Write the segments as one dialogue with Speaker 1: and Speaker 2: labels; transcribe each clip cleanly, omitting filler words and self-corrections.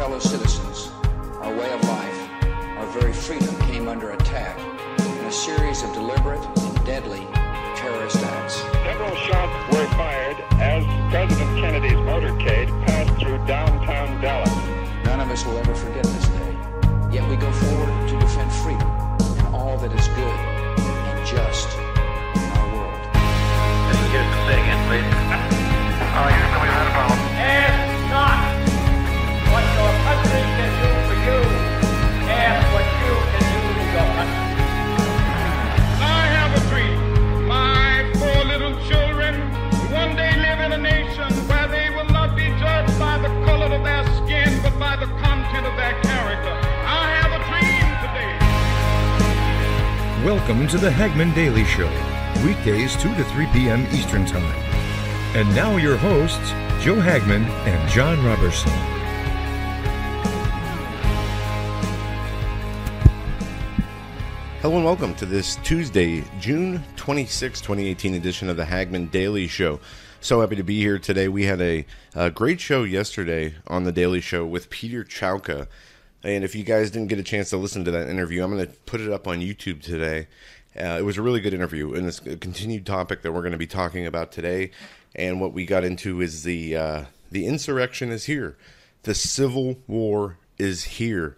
Speaker 1: fellow citizens, our way of life, our very freedom came under attack in a series of deliberate and deadly terrorist acts.
Speaker 2: Several shots were fired as President Kennedy's motorcade passed through downtown Dallas.
Speaker 1: None of us will ever forget this day, yet we go forward to defend freedom and all that is good and just in our world.
Speaker 3: Here's the say again, please. You're coming out of bounds.
Speaker 4: Ask not what your country can do for you. Ask what you can do for your country.
Speaker 2: I have a dream. My four little children one day live in a nation where they will not be judged by the color of their skin, but by the content of their character. I have a dream today.
Speaker 5: Welcome to the Hagmann Daily Show, weekdays 2 to 3 p.m. Eastern Time. And now your hosts, Joe Hagmann and Jon Robberson.
Speaker 6: Hello and welcome to this Tuesday, June 26, 2018 edition of the Hagmann Daily Show. So happy to be here today. We had a great show yesterday on the Daily Show with Peter Chowka. And if you guys didn't get a chance to listen to that interview, I'm going to put it up on YouTube today. It was a really good interview, and it's a continued topic that we're going to be talking about today. And what we got into is the insurrection is here. The Civil War is here.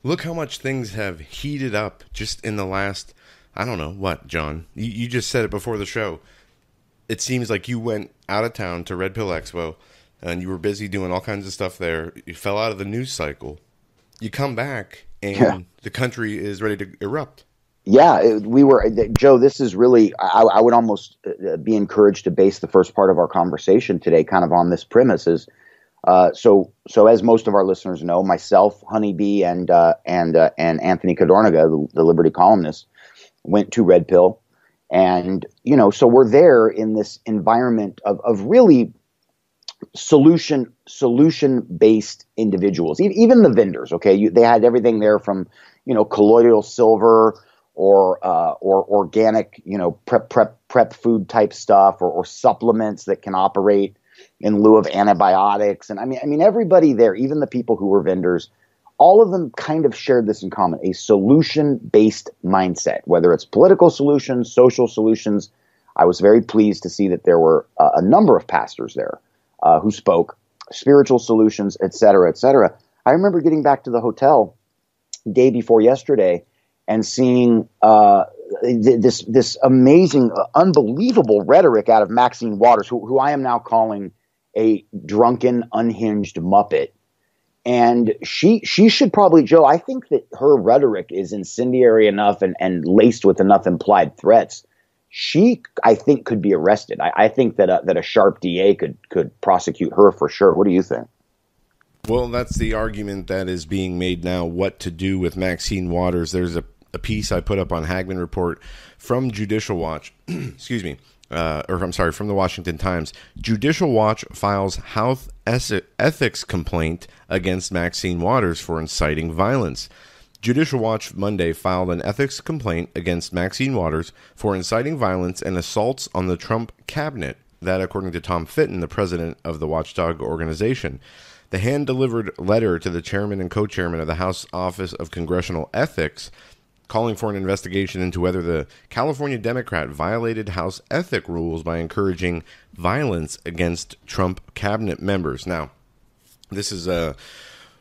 Speaker 6: Look how much things have heated up just in the last, I don't know, what, John? You just said it before the show. It seems like you went out of town to Red Pill Expo, and you were busy doing all kinds of stuff there. You fell out of the news cycle. You come back, and the country is ready to erupt.
Speaker 7: Yeah, we were, Joe, this is really, I would almost be encouraged to base the first part of our conversation today kind of on this premise is, so as most of our listeners know, myself, Honeybee, and Anthony Cadornaga, the Liberty columnist, went to Red Pill. And, so we're there in this environment of really solution-based individuals, even the vendors, okay? They had everything there from, colloidal silver, or organic, prep food type stuff, or supplements that can operate in lieu of antibiotics. And I mean, everybody there, even the people who were vendors, all of them kind of shared this in common, a solution-based mindset, whether it's political solutions, social solutions. I was very pleased to see that there were a number of pastors there who spoke, spiritual solutions, et cetera, et cetera. I remember getting back to the hotel day before yesterday and seeing this amazing, unbelievable rhetoric out of Maxine Waters, who I am now calling a drunken, unhinged Muppet. And she should probably, Joe, I think that her rhetoric is incendiary enough and laced with enough implied threats. She, I think, could be arrested. I think that a sharp DA could prosecute her for sure. What do you think?
Speaker 6: Well, that's the argument that is being made now, what to do with Maxine Waters. There's a piece I put up on Hagmann Report from Judicial Watch, excuse me, from the Washington Times. Judicial Watch files House ethics complaint against Maxine Waters for inciting violence. Judicial Watch Monday filed an ethics complaint against Maxine Waters for inciting violence and assaults on the Trump cabinet. That, according to Tom Fitton, the president of the watchdog organization. The hand-delivered letter to the chairman and co-chairman of the House Office of Congressional Ethics calling for an investigation into whether the California Democrat violated House ethic rules by encouraging violence against Trump cabinet members. Now, this is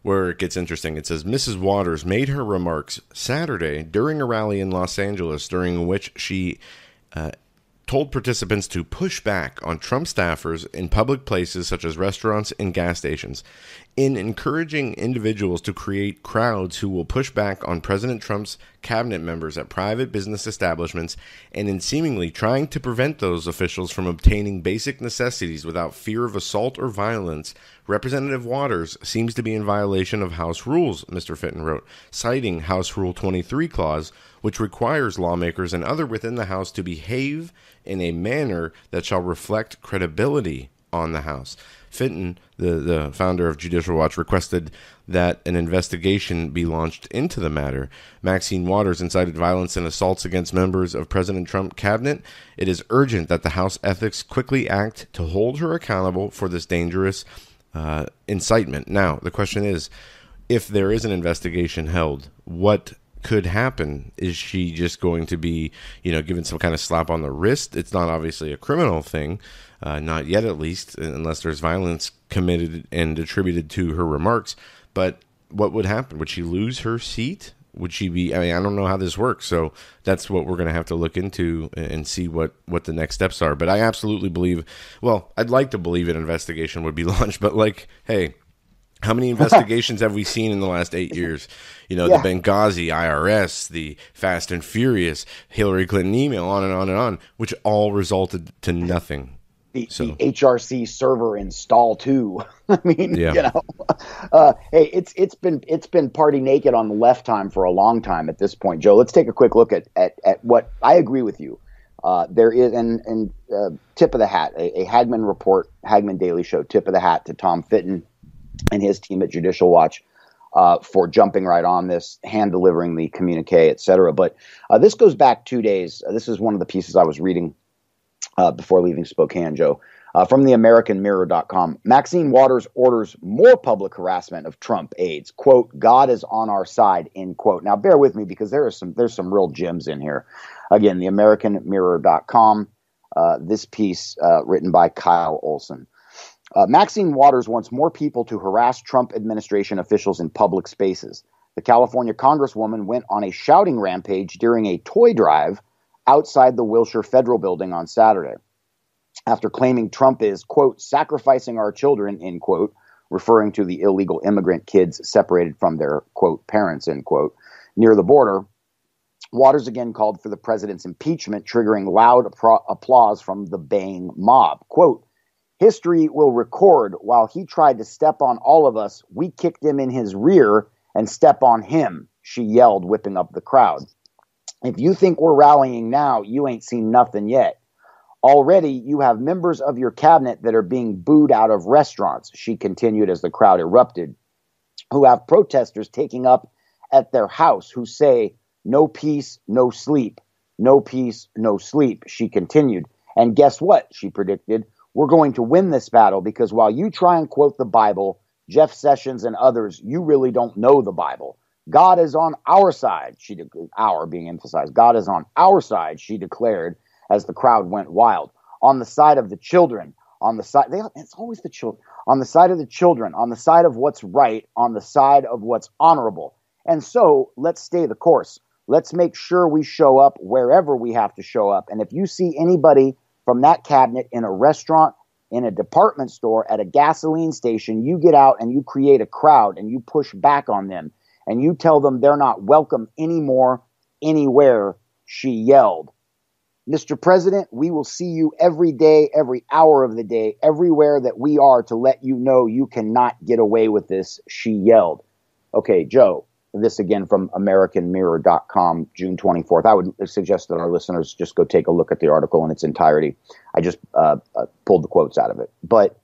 Speaker 6: where it gets interesting. It says, Mrs. Waters made her remarks Saturday during a rally in Los Angeles, during which she told participants to push back on Trump staffers in public places such as restaurants and gas stations. In encouraging individuals to create crowds who will push back on President Trump's cabinet members at private business establishments, and in seemingly trying to prevent those officials from obtaining basic necessities without fear of assault or violence, Representative Waters seems to be in violation of House rules, Mr. Fitton wrote, citing House Rule 23 clause, which requires lawmakers and others within the House to behave in a manner that shall reflect credibility on the House. Fitton, the founder of Judicial Watch, requested that an investigation be launched into the matter. Maxine Waters incited violence and assaults against members of President Trump's cabinet. It is urgent that the House ethics quickly act to hold her accountable for this dangerous incitement. Now, the question is, if there is an investigation held, what could happen? Is she just going to be, given some kind of slap on the wrist? It's not obviously a criminal thing, not yet at least, unless there's violence committed and attributed to her remarks. But what would happen? Would she lose her seat? Would she be, I don't know how this works. So that's what we're going to have to look into and see what the next steps are. But I absolutely believe, I'd like to believe an investigation would be launched, but hey, how many investigations have we seen in the last 8 years? The Benghazi, IRS, the Fast and Furious, Hillary Clinton email, on and on and on, which all resulted to nothing.
Speaker 7: The HRC server install too. Hey, it's been party naked on the left time for a long time at this point, Joe. Let's take a quick look at what I agree with you. There is an tip of the hat, a Hagmann Report, Hagmann Daily Show tip of the hat to Tom Fitton and his team at Judicial Watch for jumping right on this, hand delivering the communique, et cetera. But this goes back 2 days. This is one of the pieces I was reading before leaving Spokane, Joe, from the AmericanMirror.com. Maxine Waters orders more public harassment of Trump aides. Quote, God is on our side, end quote. Now, bear with me because there's some real gems in here. Again, the AmericanMirror.com, this piece written by Kyle Olson. Maxine Waters wants more people to harass Trump administration officials in public spaces. The California Congresswoman went on a shouting rampage during a toy drive outside the Wilshire Federal Building on Saturday, after claiming Trump is, quote, sacrificing our children, end quote, referring to the illegal immigrant kids separated from their, quote, parents, end quote, near the border. Waters again called for the president's impeachment, triggering loud applause from the baying mob. Quote, history will record while he tried to step on all of us, we kicked him in his rear and step on him, she yelled, whipping up the crowd. If you think we're rallying now, you ain't seen nothing yet. Already, you have members of your cabinet that are being booed out of restaurants, she continued as the crowd erupted, who have protesters taking up at their house who say, no peace, no sleep. No peace, no sleep, she continued. And guess what, she predicted? We're going to win this battle because while you try and quote the Bible, Jeff Sessions and others, you really don't know the Bible. God is on our side, our being emphasized. God is on our side, she declared as the crowd went wild. On the side of the children, it's always the children. On the side of the children, on the side of what's right, on the side of what's honorable. And so let's stay the course. Let's make sure we show up wherever we have to show up. And if you see anybody from that cabinet in a restaurant, in a department store, at a gasoline station, you get out and you create a crowd and you push back on them. And you tell them they're not welcome anymore, anywhere, she yelled. Mr. President, we will see you every day, every hour of the day, everywhere that we are to let you know you cannot get away with this, she yelled. Okay, Joe, this again from AmericanMirror.com, June 24th. I would suggest that our listeners just go take a look at the article in its entirety. I just pulled the quotes out of it. But,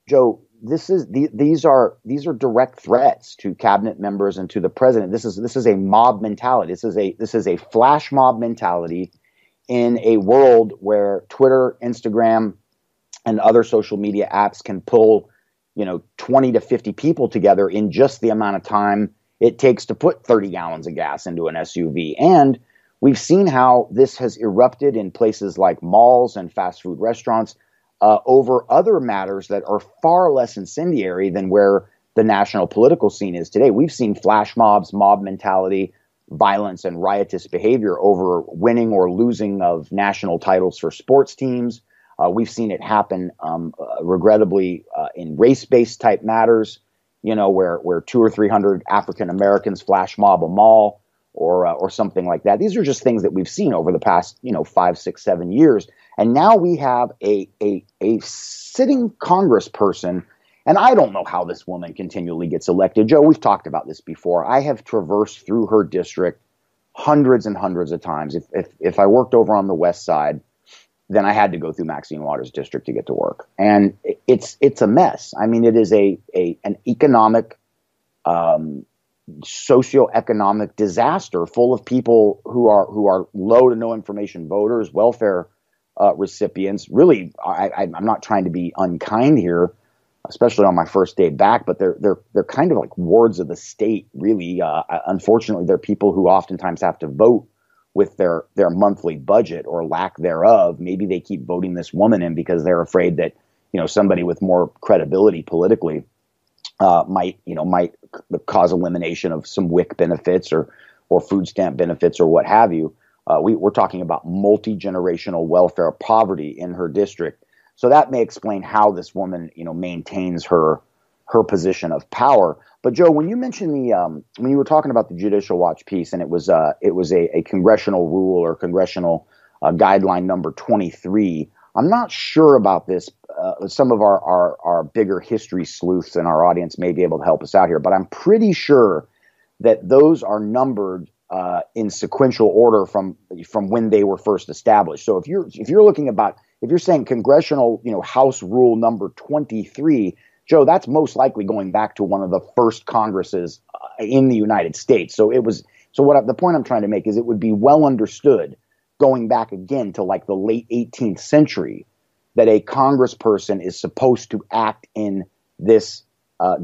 Speaker 7: Joe, these are direct threats to cabinet members and to the president. This is a mob mentality. This is a flash mob mentality in a world where Twitter, Instagram, and other social media apps can pull, 20 to 50 people together in just the amount of time it takes to put 30 gallons of gas into an SUV. And we've seen how this has erupted in places like malls and fast food restaurants over other matters that are far less incendiary than where the national political scene is today. We've seen flash mobs, mob mentality, violence, and riotous behavior over winning or losing of national titles for sports teams. We've seen it happen, regrettably, in race-based type matters, where 200 or 300 African Americans flash mob a mall or something like that. These are just things that we've seen over the past, 5, 6, 7 years. And now we have a sitting congressperson, and I don't know how this woman continually gets elected. Joe, we've talked about this before. I have traversed through her district hundreds and hundreds of times. If I worked over on the west side, then I had to go through Maxine Waters' district to get to work. And it's a mess. I mean, it is an economic, socioeconomic disaster full of people who are low to no information voters, welfare recipients. Really, I'm not trying to be unkind here, especially on my first day back. But they're kind of like wards of the state, really. Unfortunately, they're people who oftentimes have to vote with their monthly budget or lack thereof. Maybe they keep voting this woman in because they're afraid that, somebody with more credibility politically might cause elimination of some WIC benefits or food stamp benefits or what have you. We're talking about multi-generational welfare poverty in her district. So that may explain how this woman, maintains her position of power. But Joe, when you mentioned when you were talking about the Judicial Watch piece, and it was a congressional rule or congressional guideline number 23. I'm not sure about this. Some of our bigger history sleuths in our audience may be able to help us out here, but I'm pretty sure that those are numbered in sequential order from when they were first established. So if you're saying congressional, House Rule number 23, Joe, that's most likely going back to one of the first Congresses in the United States. So the point I'm trying to make is it would be well understood going back again to like the late 18th century that a congressperson is supposed to act in this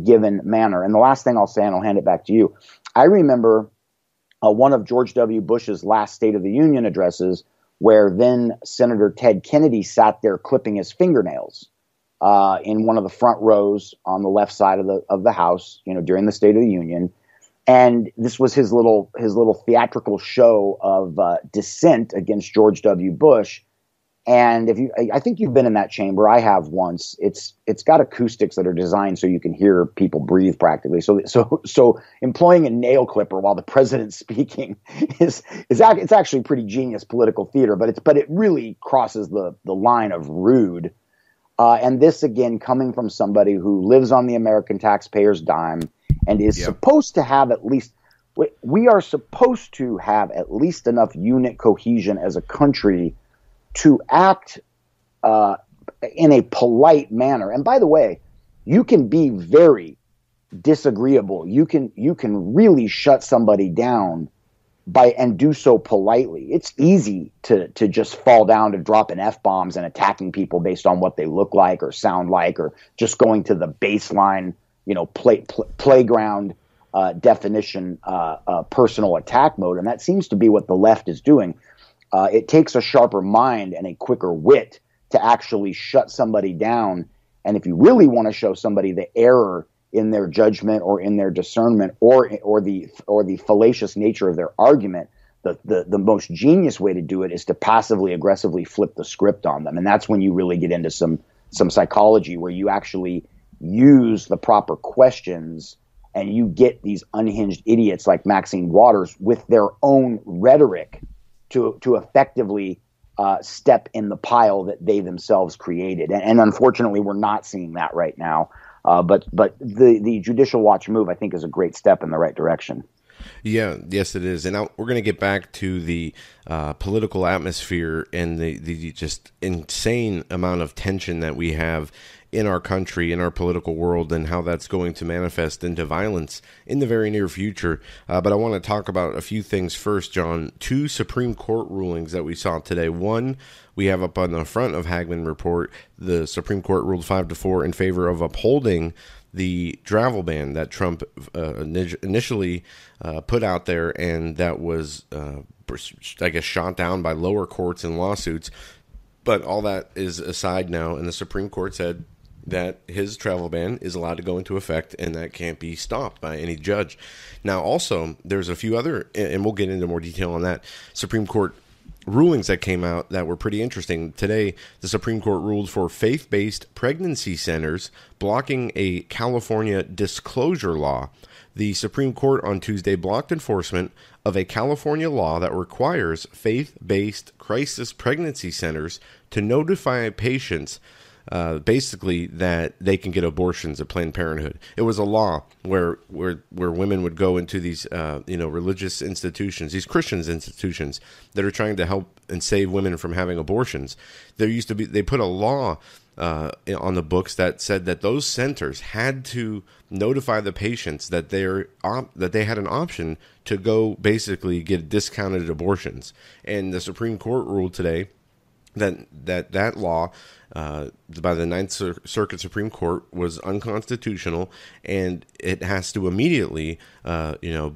Speaker 7: given manner. And the last thing I'll say, and I'll hand it back to you, I remember one of George W. Bush's last State of the Union addresses where then Senator Ted Kennedy sat there clipping his fingernails in one of the front rows on the left side of the House, during the State of the Union. And this was his little theatrical show of dissent against George W. Bush. And I think you've been in that chamber. I have once. It's got acoustics that are designed so you can hear people breathe practically. So employing a nail clipper while the president's speaking it's actually pretty genius political theater. But it really crosses the line of rude. And this again coming from somebody who lives on the American taxpayer's dime and is supposed to have we are supposed to have at least enough unit cohesion as a country to act in a polite manner. And by the way, you can be very disagreeable. You can really shut somebody down and do so politely. It's easy to just fall down to dropping F-bombs and attacking people based on what they look like or sound like, or just going to the baseline, playground definition, personal attack mode. And that seems to be what the left is doing. It takes a sharper mind and a quicker wit to actually shut somebody down. And if you really want to show somebody the error in their judgment or in their discernment or the fallacious nature of their argument, the most genius way to do it is to passively aggressively flip the script on them. And that's when you really get into some psychology where you actually use the proper questions and you get these unhinged idiots like Maxine Waters with their own rhetoric to effectively step in the pile that they themselves created. And unfortunately, we're not seeing that right now. But the Judicial Watch move, I think, is a great step in the right direction.
Speaker 6: Yeah, yes, it is. And now we're going to get back to the political atmosphere and the just insane amount of tension that we have in our country, in our political world, and how that's going to manifest into violence in the very near future. But I want to talk about a few things first, John. 2 Supreme Court rulings that we saw today. One, we have up on the front of Hagmann Report, the Supreme Court ruled 5-4 in favor of upholding the travel ban that Trump initially put out there, and that was, I guess, shot down by lower courts and lawsuits. But all that is aside now, and the Supreme Court said that his travel ban is allowed to go into effect, and that can't be stopped by any judge. Now, also, there's a few other, and we'll get into more detail on that, Supreme Court rulings that came out that were pretty interesting. Today, the Supreme Court ruled for faith-based pregnancy centers blocking a California disclosure law. The Supreme Court on Tuesday blocked enforcement of a California law that requires faith-based crisis pregnancy centers to notify patients basically that they can get abortions at Planned Parenthood. It was a law where women would go into these religious institutions, these Christian institutions that are trying to help and save women from having abortions. They put a law on the books that said that those centers had to notify the patients that they had an option to go basically get discounted abortions. And the Supreme Court ruled today that law by the Ninth Circuit Supreme Court was unconstitutional, and it has to immediately,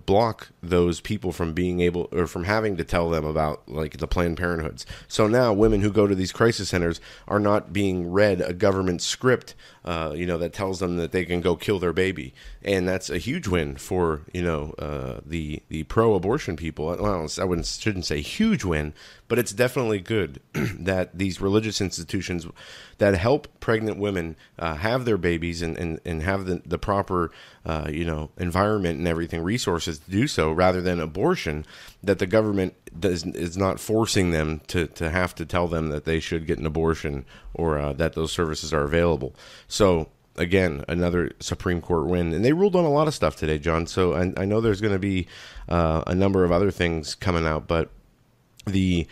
Speaker 6: block those people from being able or from having to tell them about like the Planned Parenthoods. So now women who go to these crisis centers are not being read a government script, that tells them that they can go kill their baby, and that's a huge win for the pro-abortion people. Well, shouldn't say huge win, but it's definitely good that these religious institutions that help pregnant women have their babies and have the proper environment and everything, resources to do so, rather than abortion, that the government is not forcing them to have to tell them that they should get an abortion or that those services are available. So again, another Supreme Court win, and they ruled on a lot of stuff today, John. So I know there's going to be a number of other things coming out, but the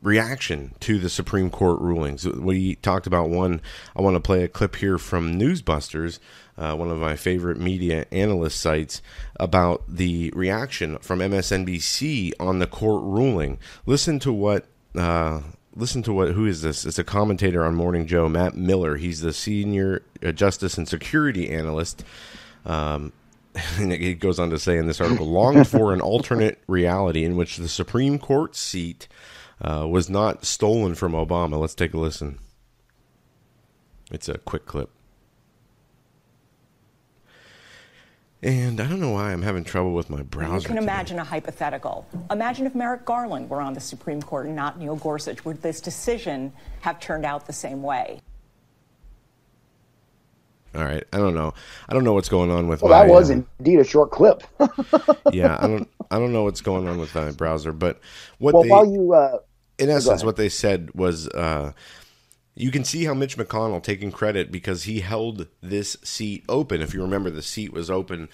Speaker 6: reaction to the Supreme Court rulings. We talked about one. I want to play a clip here from Newsbusters, one of my favorite media analyst sites, about the reaction from MSNBC on the court ruling. Listen to what, who is this? It's a commentator on Morning Joe, Matt Miller. He's the senior justice and security analyst. And it goes on to say in this article, longed for an alternate reality in which the Supreme Court seat was not stolen from Obama. Let's take a listen. It's a quick clip. And I don't know why I'm having trouble with my browser.
Speaker 8: You can imagine a hypothetical. Imagine if Merrick Garland were on the Supreme Court and not Neil Gorsuch. Would this decision have turned out the same way?
Speaker 6: All right, I don't know. I don't know what's going on with
Speaker 7: my...
Speaker 6: Well,
Speaker 7: that was indeed a short clip.
Speaker 6: Yeah, I don't know what's going on with my browser, but in essence, what they said was, you can see how Mitch McConnell taking credit because he held this seat open. If you remember, the seat was open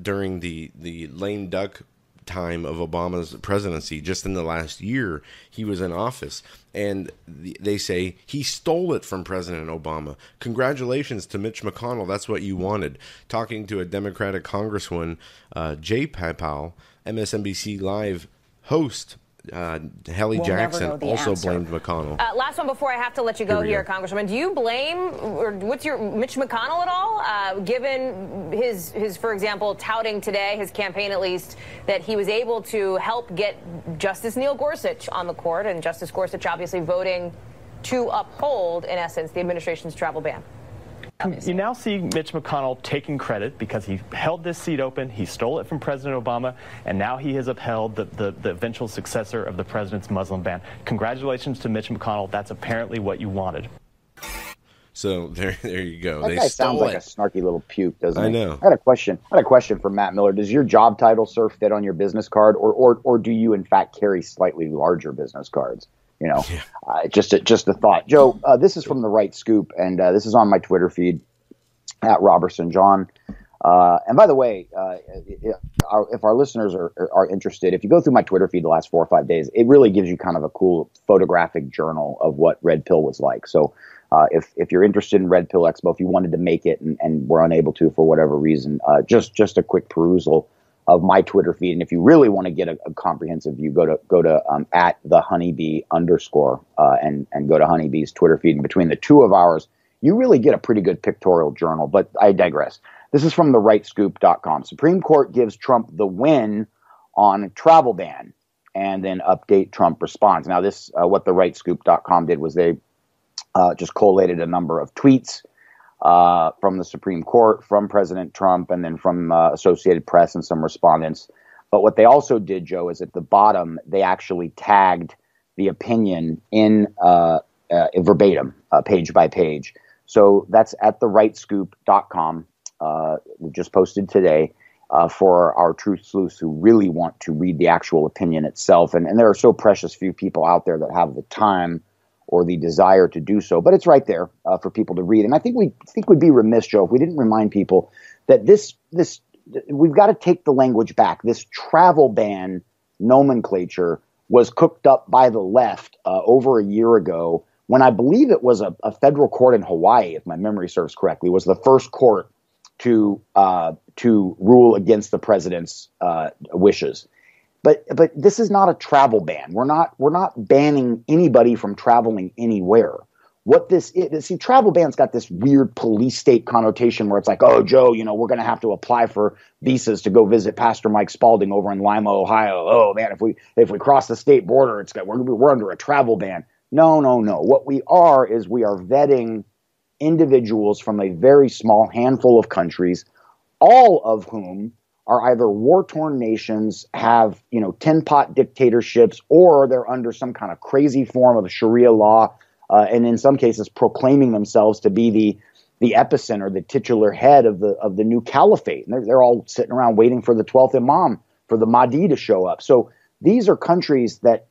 Speaker 6: during the lame duck time of Obama's presidency. Just in the last year he was in office, and they say he stole it from President Obama. Congratulations to Mitch McConnell. That's what you wanted. Talking to a Democratic Congresswoman, Jay Papal, MSNBC Live host Hallie Jackson also blamed McConnell.
Speaker 9: Last one before I have to let you go here, Congresswoman. Do you blame, or what's your Mitch McConnell at all, given his, for example, touting today, his campaign at least, that he was able to help get Justice Neil Gorsuch on the court, and Justice Gorsuch obviously voting to uphold, in essence, the administration's travel ban?
Speaker 10: You now see Mitch McConnell taking credit because he held this seat open, he stole it from President Obama, and now he has upheld the eventual successor of the president's Muslim ban. Congratulations to Mitch McConnell. That's apparently what you wanted.
Speaker 6: So there you go.
Speaker 7: That guy sounds like a snarky little puke, doesn't he?
Speaker 6: I know.
Speaker 7: I had a question for Matt Miller. Does your job title, sir, fit on your business card, or do you in fact carry slightly larger business cards? Just a thought. Joe, this is from The Right Scoop, and this is on my Twitter feed, at Robberson John. And by the way, if our listeners are interested, if you go through my Twitter feed the last 4 or 5 days, it really gives you kind of a cool photographic journal of what Red Pill was like. So if you're interested in Red Pill Expo, if you wanted to make it and were unable to for whatever reason, just a quick perusal of my Twitter feed. And if you really want to get a comprehensive view, go to at the honeybee _ and go to Honeybee's Twitter feed. And between the two of ours, you really get a pretty good pictorial journal. But I digress. This is from therightscoop.com. Supreme Court gives Trump the win on travel ban, and then update Trump responds. Now this, what therightscoop.com did was they just collated a number of tweets from the Supreme Court, from President Trump, and then from Associated Press and some respondents. But what they also did, Joe, is at the bottom, they actually tagged the opinion in verbatim, page by page. So that's at therightscoop.com. We just posted today for our truth sleuths who really want to read the actual opinion itself. And there are so precious few people out there that have the time or the desire to do so, but it's right there for people to read. And I think we'd be remiss, Joe, if we didn't remind people that this we've got to take the language back. This travel ban nomenclature was cooked up by the left over a year ago, when I believe it was a federal court in Hawaii, if my memory serves correctly, was the first court to rule against the president's wishes. But this is not a travel ban. We're not banning anybody from traveling anywhere. What this is, see, travel ban's got this weird police state connotation where it's like, oh, Joe, we're going to have to apply for visas to go visit Pastor Mike Spalding over in Lima, Ohio. Oh man, if we cross the state border, we're under a travel ban. No. What we are is we are vetting individuals from a very small handful of countries, all of whom are either war-torn nations, have tin-pot dictatorships, or they're under some kind of crazy form of Sharia law. And in some cases, proclaiming themselves to be the epicenter, the titular head of the new caliphate. And they're all sitting around waiting for the 12th Imam, for the Mahdi to show up. So these are countries that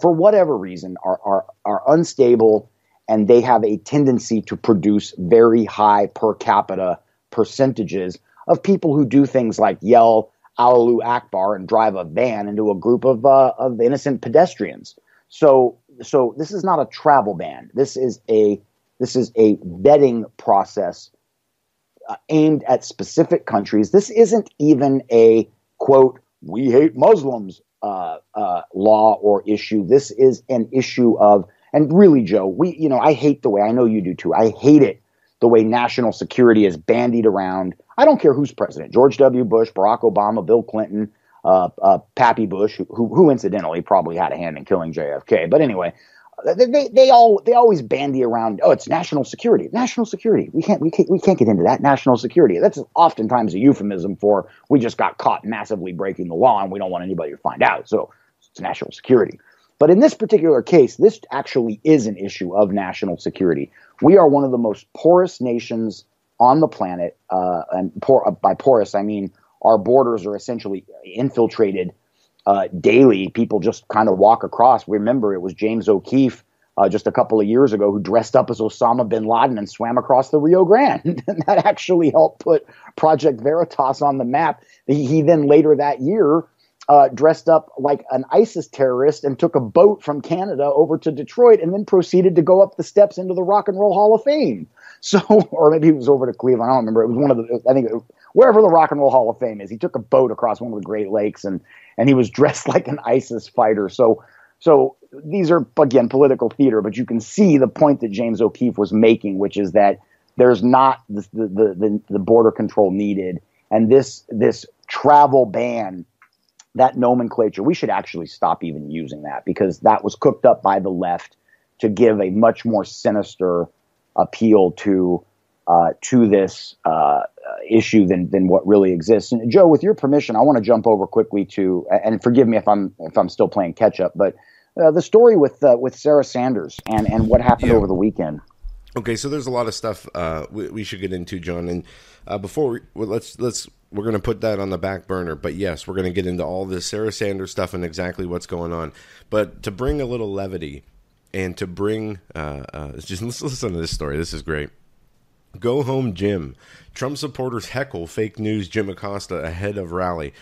Speaker 7: for whatever reason are unstable, and they have a tendency to produce very high per capita percentages of people who do things like yell Allahu Akbar and drive a van into a group of innocent pedestrians. So this is not a travel ban. This is a vetting process aimed at specific countries. This isn't even a, quote, we hate Muslims law or issue. This is an issue of, and really, Joe, I hate the way, I know you do too, I hate it, the way national security is bandied around. I don't care who's president, George W. Bush, Barack Obama, Bill Clinton, Pappy Bush, who incidentally probably had a hand in killing JFK. But anyway, they always bandy around, oh, it's national security. National security. We can't get into that. National security. That's oftentimes a euphemism for we just got caught massively breaking the law and we don't want anybody to find out. So it's national security. But in this particular case, this actually is an issue of national security. We are one of the most porous nations on the planet, and by porous I mean our borders are essentially infiltrated daily. People just kind of walk across. Remember, it was James O'Keefe just a couple of years ago who dressed up as Osama bin Laden and swam across the Rio Grande. And that actually helped put Project Veritas on the map. He then later that year dressed up like an ISIS terrorist and took a boat from Canada over to Detroit and then proceeded to go up the steps into the Rock and Roll Hall of Fame. So, or maybe he was over to Cleveland. I don't remember. It was one of the, I think, wherever the Rock and Roll Hall of Fame is. He took a boat across one of the Great Lakes and he was dressed like an ISIS fighter. So these are, again, political theater, but you can see the point that James O'Keefe was making, which is that there's not the border control needed. And this travel ban, that nomenclature, we should actually stop even using that, because that was cooked up by the left to give a much more sinister appeal to this issue than what really exists. And Joe, with your permission, I want to jump over quickly to, and forgive me if I'm still playing catch up, but the story with Sarah Sanders and what happened over the weekend.
Speaker 6: Okay, so there's a lot of stuff we should get into, John. And before we're going to put that on the back burner. But yes, we're going to get into all this Sarah Sanders stuff and exactly what's going on. But to bring a little levity and to bring just listen to this story. This is great. Go home, Jim. Trump supporters heckle fake news Jim Acosta ahead of rally.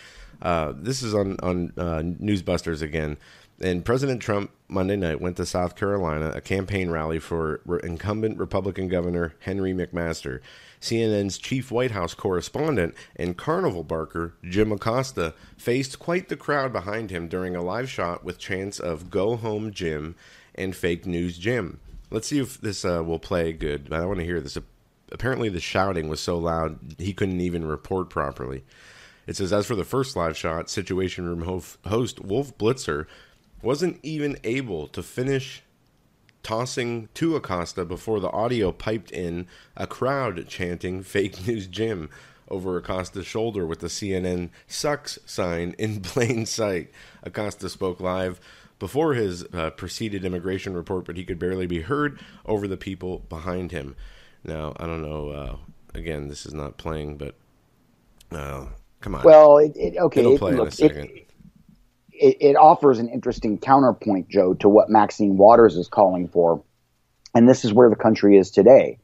Speaker 6: This is on Newsbusters again. And President Trump Monday night went to South Carolina, a campaign rally for incumbent Republican Governor Henry McMaster. CNN's chief White House correspondent and carnival barker Jim Acosta faced quite the crowd behind him during a live shot with chants of "Go home, Jim" and "Fake news, Jim." Let's see if this will play good. I want to hear this. Apparently the shouting was so loud he couldn't even report properly. It says, as for the first live shot, Situation Room host Wolf Blitzer wasn't even able to finish tossing to Acosta before the audio piped in a crowd chanting "Fake news, Jim" over Acosta's shoulder with the CNN sucks sign in plain sight. Acosta spoke live before his preceded immigration report, but he could barely be heard over the people behind him. Now, I don't know, again, this is not playing, but come on.
Speaker 7: Well, okay.
Speaker 6: It'll play in a second.
Speaker 7: It offers an interesting counterpoint, Joe, to what Maxine Waters is calling for. And this is where the country is today.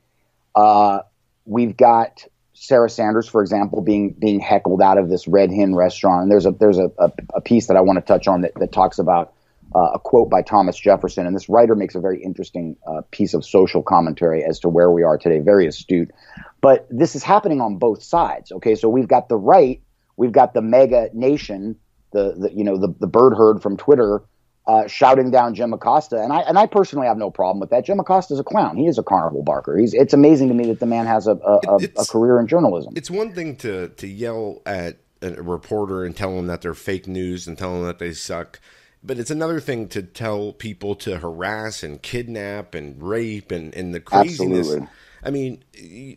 Speaker 7: We've got Sarah Sanders, for example, being heckled out of this Red Hen restaurant. And there's a piece that I want to touch on that talks about a quote by Thomas Jefferson. And this writer makes a very interesting piece of social commentary as to where we are today. Very astute. But this is happening on both sides. Okay, so we've got the right, we've got the mega nation, the bird herd from Twitter shouting down Jim Acosta, and I personally have no problem with that. Jim Acosta's a clown. He is a carnival barker. It's amazing to me that the man has a career in journalism.
Speaker 6: It's one thing to yell at a reporter and tell them that they're fake news and tell them that they suck, but it's another thing to tell people to harass and kidnap and rape and the craziness.
Speaker 7: Absolutely.
Speaker 6: I mean,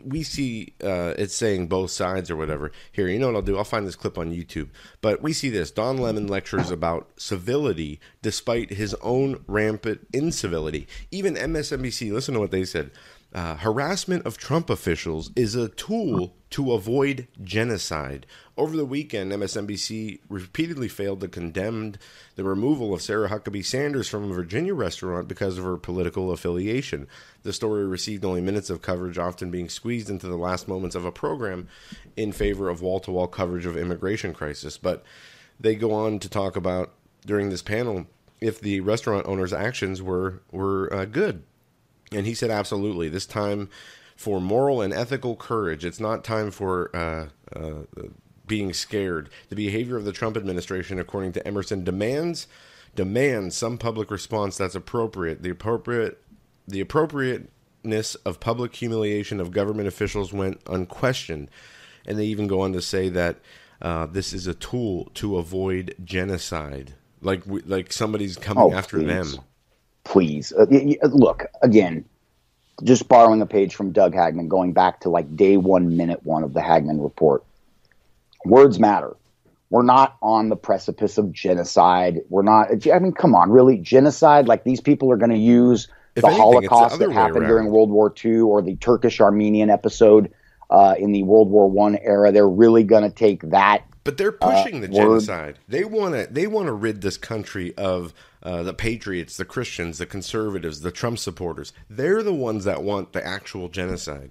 Speaker 6: we see it's saying both sides or whatever. Here, you know what I'll do? I'll find this clip on YouTube. But we see this. Don Lemon lectures about civility despite his own rampant incivility. Even MSNBC, listen to what they said. Harassment of Trump officials is a tool to avoid genocide. Over the weekend, MSNBC repeatedly failed to condemn the removal of Sarah Huckabee Sanders from a Virginia restaurant because of her political affiliation. The story received only minutes of coverage, often being squeezed into the last moments of a program in favor of wall-to-wall coverage of immigration crisis. But they go on to talk about, during this panel, if the restaurant owner's actions were good. And he said, absolutely. This time for moral and ethical courage. It's not time for being scared. The behavior of the Trump administration, according to Emerson, demands some public response that's appropriate. The appropriateness of public humiliation of government officials went unquestioned. And they even go on to say that this is a tool to avoid genocide. Like somebody's coming after them.
Speaker 7: Please. Look, again, just borrowing a page from Doug Hagmann, going back to like day 1, minute 1 of the Hagmann Report. Words matter. We're not on the precipice of genocide. We're not, I mean, come on, really? Genocide? Like these people are going to use the Holocaust that happened during World War II or the Turkish-Armenian episode in the World War I era. They're really going to take that.
Speaker 6: But they're pushing the genocide. They want to rid this country of the patriots, the Christians, the conservatives, the Trump supporters. They're the ones that want the actual genocide.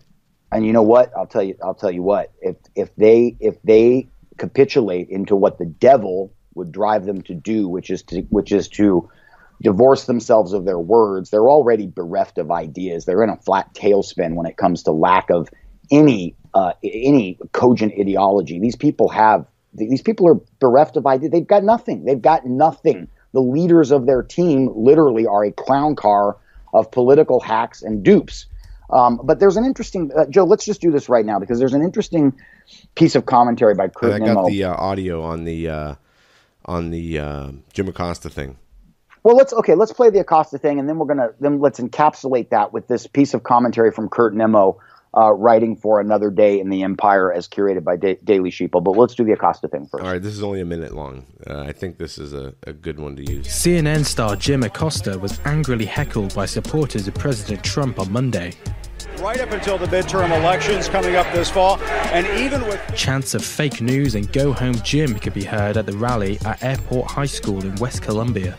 Speaker 7: And you know what? I'll tell you what. If they capitulate into what the devil would drive them to do, which is to divorce themselves of their words, they're already bereft of ideas. They're in a flat tailspin when it comes to lack of any cogent ideology. These people are bereft of ideas. They've got nothing. The leaders of their team literally are a clown car of political hacks and dupes. But there's an interesting Joe. Let's just do this right now because there's an interesting piece of commentary by Kurt Nimmo.
Speaker 6: I got the audio on the Jim Acosta thing.
Speaker 7: Well, let's play the Acosta thing, and then let's encapsulate that with this piece of commentary from Kurt Nimmo, writing for Another Day in the Empire as curated by Daily Sheeple. But let's do the Acosta thing first.
Speaker 6: All right, this is only a minute long. I think this is a good one to use.
Speaker 11: CNN star Jim Acosta was angrily heckled by supporters of President Trump on Monday.
Speaker 12: Right up until the midterm elections coming up this fall, and even with
Speaker 11: chants of fake news and go home Jim could be heard at the rally at Airport High School in West Columbia.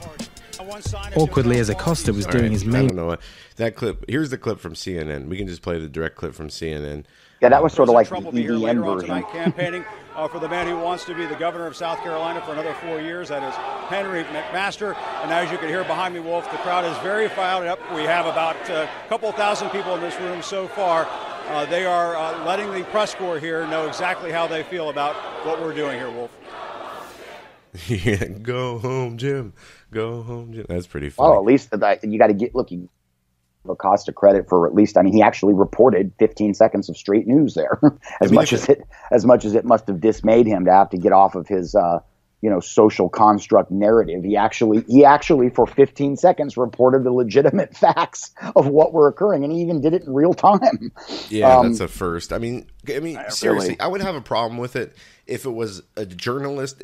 Speaker 11: Awkwardly, as Acosta was doing his main...
Speaker 6: I don't know what that clip. Here's the clip from CNN. We can just play the direct clip from CNN.
Speaker 7: Yeah, that was sort of like
Speaker 12: Trump
Speaker 7: the
Speaker 12: will be here later on
Speaker 7: version.
Speaker 12: tonight campaigning for the man who wants to be the governor of South Carolina for another 4 years. That is Henry McMaster. And as you can hear behind me, Wolf, the crowd is very fired up. We have about a couple thousand people in this room so far. They are letting the press corps here know exactly how they feel about what we're doing here, Wolf.
Speaker 6: Yeah, go home, Jim. Go home, Jim. That's pretty funny.
Speaker 7: Well, at least you got to give Acosta credit for at least. I mean, he actually reported 15 seconds of straight news there. As much as it must have dismayed him to have to get off of his social construct narrative, he actually for 15 seconds reported the legitimate facts of what were occurring, and he even did it in real time.
Speaker 6: Yeah, that's a first. I mean, seriously, I would have a problem with it if it was a journalist,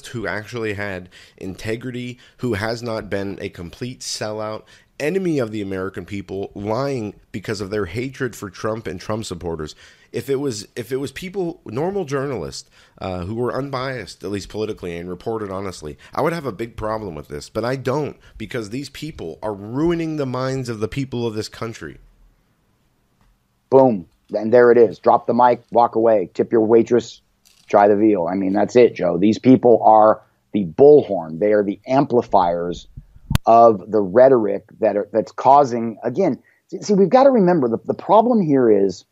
Speaker 6: who actually had integrity, who has not been a complete sellout, enemy of the American people, lying because of their hatred for Trump and Trump supporters. If it was people, normal journalists who were unbiased, at least politically, and reported honestly, I would have a big problem with this. But I don't, because these people are ruining the minds of the people of this country.
Speaker 7: Boom. And there it is. Drop the mic, walk away, tip your waitress, try the veal. I mean, that's it, Joe. These people are the bullhorn. They are the amplifiers of the rhetoric that's causing, again, see, we've got to remember the problem here is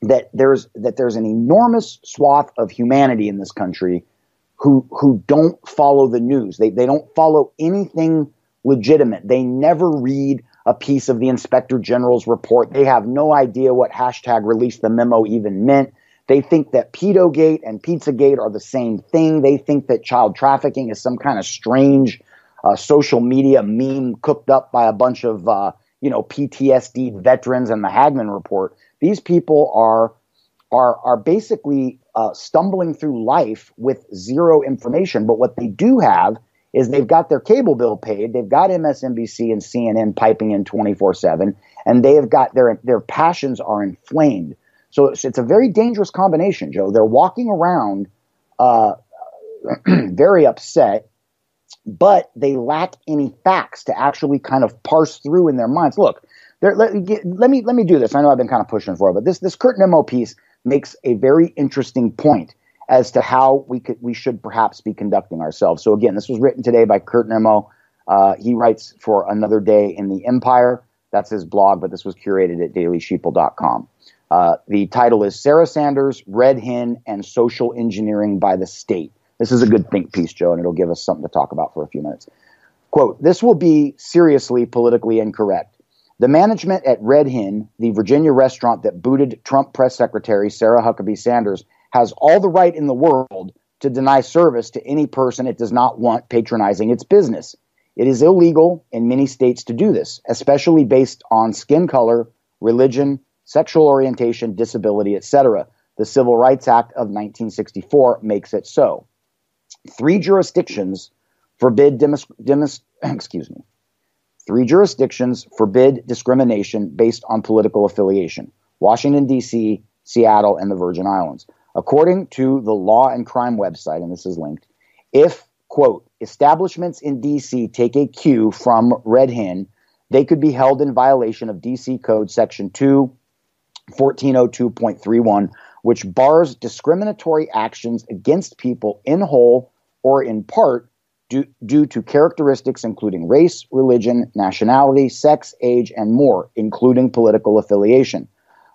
Speaker 7: that there's an enormous swath of humanity in this country who don't follow the news. They don't follow anything legitimate. They never read a piece of the Inspector General's report. They have no idea what hashtag release the memo even meant. They think that Pedogate and Pizzagate are the same thing. They think that child trafficking is some kind of strange social media meme cooked up by a bunch of PTSD veterans and the Hagmann Report. These people are basically stumbling through life with zero information. But what they do have is they've got their cable bill paid. They've got MSNBC and CNN piping in 24/7, and they have got their passions are inflamed. So it's a very dangerous combination, Joe. They're walking around very upset, but they lack any facts to actually kind of parse through in their minds. Look, let me do this. I know I've been kind of pushing for it, but this Kurt Nimmo piece makes a very interesting point as to how we should perhaps be conducting ourselves. So again, this was written today by Kurt Nimmo. He writes for Another Day in the Empire. That's his blog, but this was curated at dailysheeple.com. The title is Sarah Sanders, Red Hen, and Social Engineering by the State. This is a good think piece, Joe, and it'll give us something to talk about for a few minutes. Quote, this will be seriously politically incorrect. The management at Red Hen, the Virginia restaurant that booted Trump press secretary Sarah Huckabee Sanders, has all the right in the world to deny service to any person it does not want patronizing its business. It is illegal in many states to do this, especially based on skin color, religion, sexual orientation, disability, etc. The Civil Rights Act of 1964 makes it so. 3 jurisdictions forbid discrimination based on political affiliation: Washington, D.C., Seattle, and the Virgin Islands. According to the Law and Crime website, and this is linked, if, quote, establishments in D.C. take a cue from Red Hen, they could be held in violation of D.C. Code Section 2-1402.31, which bars discriminatory actions against people in whole or in part due to characteristics including race, religion, nationality, sex, age, and more, including political affiliation.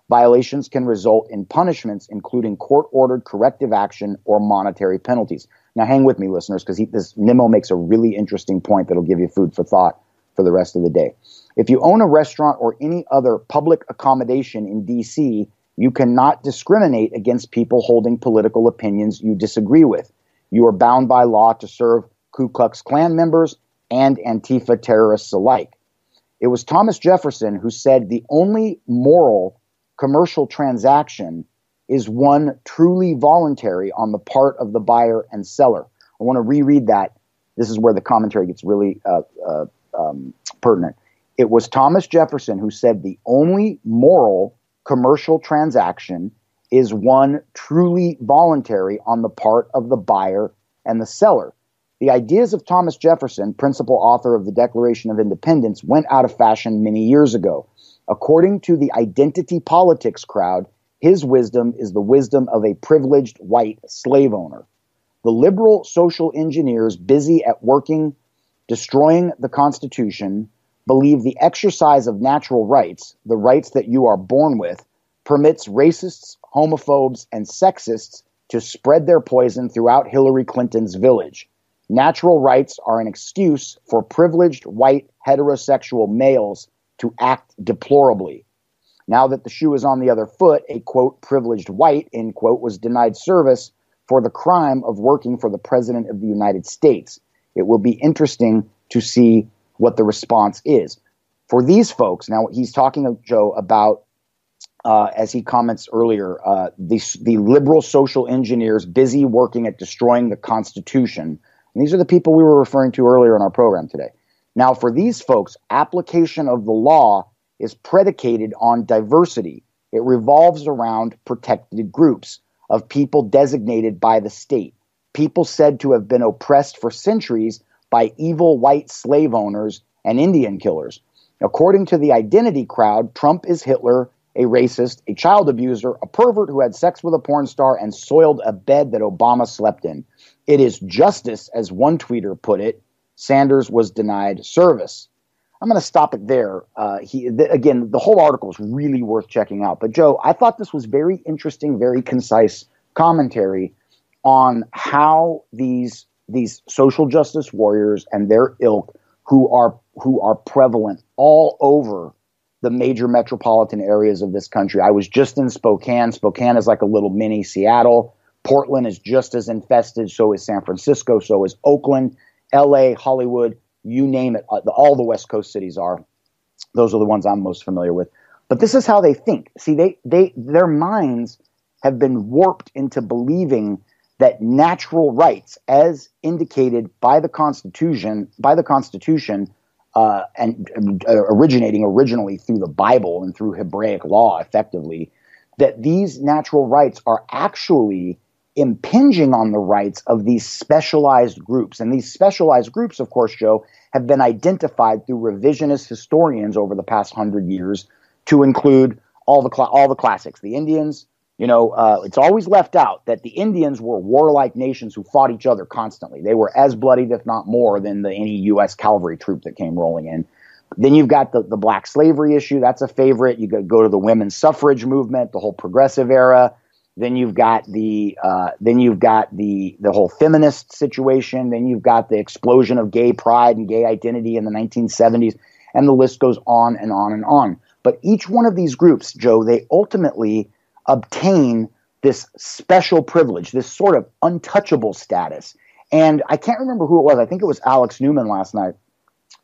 Speaker 7: Violations can result in punishments, including court-ordered corrective action or monetary penalties. Now, hang with me, listeners, because this Nimmo makes a really interesting point that'll give you food for thought for the rest of the day. If you own a restaurant or any other public accommodation in D.C., you cannot discriminate against people holding political opinions you disagree with. You are bound by law to serve Ku Klux Klan members and Antifa terrorists alike. It was Thomas Jefferson who said the only moral commercial transaction is one truly voluntary on the part of the buyer and seller. I want to reread that. This is where the commentary gets really pertinent. It was Thomas Jefferson who said the only moral commercial transaction is one truly voluntary on the part of the buyer and the seller. The ideas of Thomas Jefferson, principal author of the Declaration of Independence, went out of fashion many years ago. According to the identity politics crowd, his wisdom is the wisdom of a privileged white slave owner. The liberal social engineers busy at working, destroying the Constitution, believe the exercise of natural rights, the rights that you are born with, permits racists, homophobes, and sexists to spread their poison throughout Hillary Clinton's village. Natural rights are an excuse for privileged white heterosexual males to act deplorably. Now that the shoe is on the other foot, a, quote, privileged white, end quote, was denied service for the crime of working for the President of the United States. It will be interesting to see what the response is. For these folks, now he's talking, Joe, about, as he comments earlier, the liberal social engineers busy working at destroying the Constitution. And these are the people we were referring to earlier in our program today. Now, for these folks, application of the law is predicated on diversity. It revolves around protected groups of people designated by the state, people said to have been oppressed for centuries by evil white slave owners and Indian killers. According to the identity crowd, Trump is Hitler, a racist, a child abuser, a pervert who had sex with a porn star, and soiled a bed that Obama slept in. It is justice, as one tweeter put it. Sanders was denied service. I'm going to stop it there. Again, the whole article is really worth checking out. But, Joe, I thought this was very interesting, very concise commentary on how these social justice warriors and their ilk, who are prevalent all over the major metropolitan areas of this country. I was just in Spokane. Spokane is like a little mini Seattle. Portland is just as infested. So is San Francisco. So is Oakland, LA, Hollywood, you name it. All the West Coast cities are. Those are the ones I'm most familiar with. But this is how they think. See, their minds have been warped into believing that natural rights, as indicated by the Constitution, and originating originally through the Bible and through Hebraic law, effectively, that these natural rights are actually impinging on the rights of these specialized groups. And these specialized groups, of course, Joe, have been identified through revisionist historians over the past 100 years to include all the classics, the Indians. It's always left out that the Indians were warlike nations who fought each other constantly. They were as bloodied, if not more, than any U.S. cavalry troop that came rolling in. Then you've got the black slavery issue. That's a favorite. You go to the women's suffrage movement, the whole progressive era. Then you've got the whole feminist situation. Then you've got the explosion of gay pride and gay identity in the 1970s, and the list goes on and on and on. But each one of these groups, Joe, they ultimately obtain this special privilege, this sort of untouchable status. And I can't remember who it was. I think it was Alex Newman last night,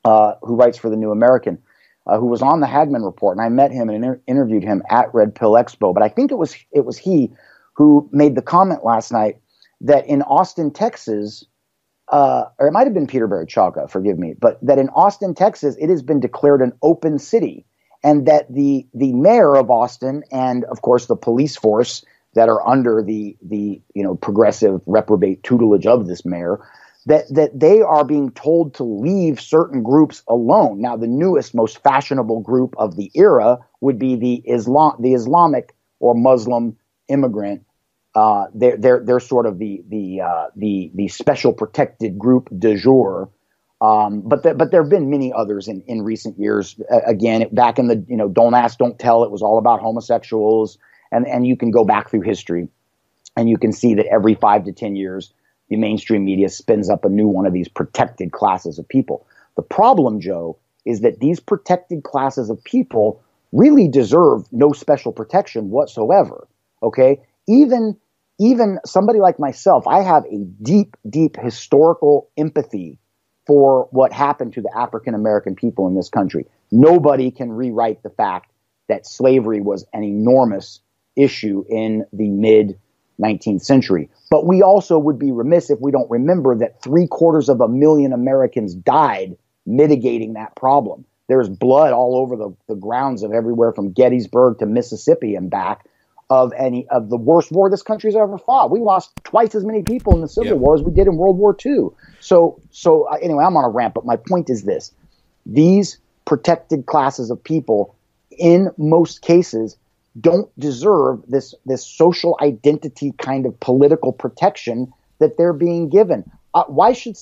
Speaker 7: who writes for the New American, who was on the Hagmann Report. And I met him and interviewed him at Red Pill Expo. But I think it was he who made the comment last night that in Austin, Texas, or it might have been Peterbury Chalka, forgive me, but that in Austin, Texas, it has been declared an open city. And that the mayor of Austin and, of course, the police force that are under the progressive reprobate tutelage of this mayor, that they are being told to leave certain groups alone. Now, the newest, most fashionable group of the era would be the Islamic or Muslim immigrant. They're sort of the special protected group du jour. But there have been many others in recent years. Again, back in the, Don't Ask, Don't Tell, it was all about homosexuals. And you can go back through history and you can see that every 5 to 10 years, the mainstream media spins up a new one of these protected classes of people. The problem, Joe, is that these protected classes of people really deserve no special protection whatsoever. Okay. Even somebody like myself, I have a deep, deep historical empathy for what happened to the African American people in this country. Nobody can rewrite the fact that slavery was an enormous issue in the mid-19th century. But we also would be remiss if we don't remember that 750,000 Americans died mitigating that problem. There's blood all over the grounds of everywhere from Gettysburg to Mississippi and back of the worst war this country's ever fought. We lost twice as many people in the Civil War as we did in World War II. So anyway, I'm on a rant, but my point is this. These protected classes of people, in most cases, don't deserve this social identity kind of political protection that they're being given. Why should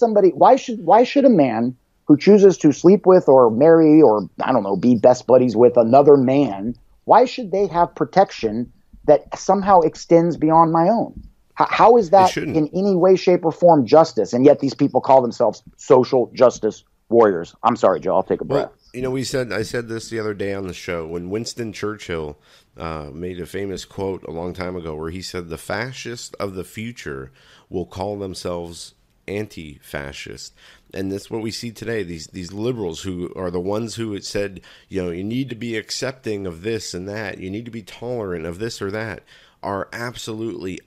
Speaker 7: a man who chooses to sleep with or marry or, I don't know, be best buddies with another man, why should they have protection that somehow extends beyond my own? How is that in any way, shape, or form justice? And yet these people call themselves social justice warriors. I'm sorry, Joe. I'll take a breath.
Speaker 6: Well, I said this the other day on the show when Winston Churchill made a famous quote a long time ago where he said, "The fascists of the future will call themselves anti-fascist." And that's what we see today. These liberals who are the ones who had said, you need to be accepting of this and that, you need to be tolerant of this or that, are absolutely